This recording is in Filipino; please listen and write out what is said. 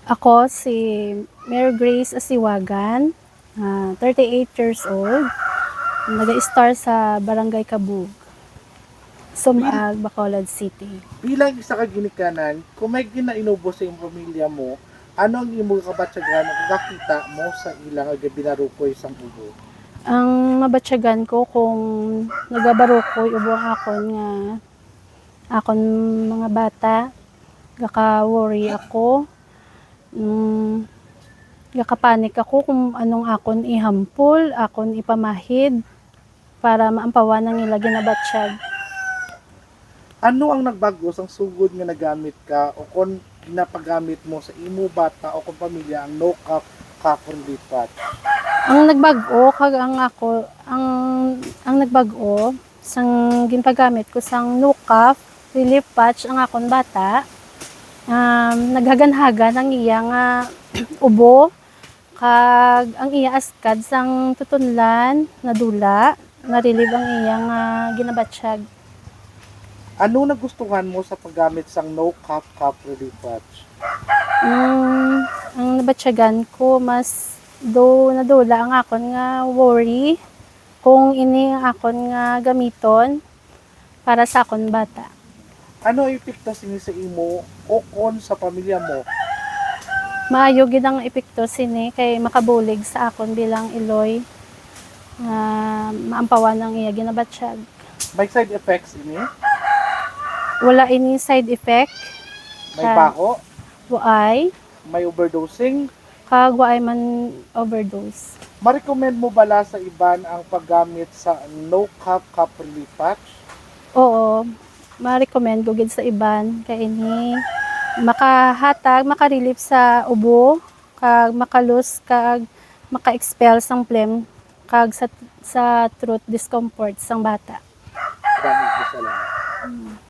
Ako si Mary Grace Asiwagan, 38 years old, nag-star sa Barangay Kabug, Sumag, Bacolod City. Bilang isa ka ginikanan, kung may ginainubo sa iyong pamilya mo, ano ang imong kabatyagan o kakita mo sa ilang nga binarukoy sang ubo? Ang mabatyagan ko kung nagabarukoy ubong akon mga bata, gaka-worry ako, gaka-panic ako kung anong akon ihampol, akon ipamahid para maampawan ng ila ginabatsyag. Ano ang nagbago sang sugod nga nagamit ka o kung ginapagamit mo sa imo bata o kung pamilya ang no cap cover lipat? Ang nagbago kag ang nagbago sang ginpagamit ko sang Nukaf relief patch ang akon bata, naghaganhagan ang iya nga ubo kag ang iya askad sang tutunlan nadula, na-relieve ang iya nga ginabatsyag. Ano nagustuhan mo sa paggamit sang no cap cover lipat? Ang nabatsyagan ko mas nadula ang akon nga worry kung ini ang akon nga gamiton para sa akon bata. Ano ang epekto sini sa imo o kon sa pamilya mo? Maayo gid ang epekto sini kay makabulig sa akon bilang iloy nga maampawan ang iya ginabatsyag. May side effects ini? Wala ini side effect, May bako? waay, May overdosing? kag waay man overdose. Ma-recommend mo bala sa iban ang paggamit sa no cap cover lipat? Oo, ma-recommend ko gid sa iban kay ini makahatag, maka-relieve sa ubo, kag makalus kag maka-expel sang phlegm kag sa throat discomfort sang bata. Maraming salamat.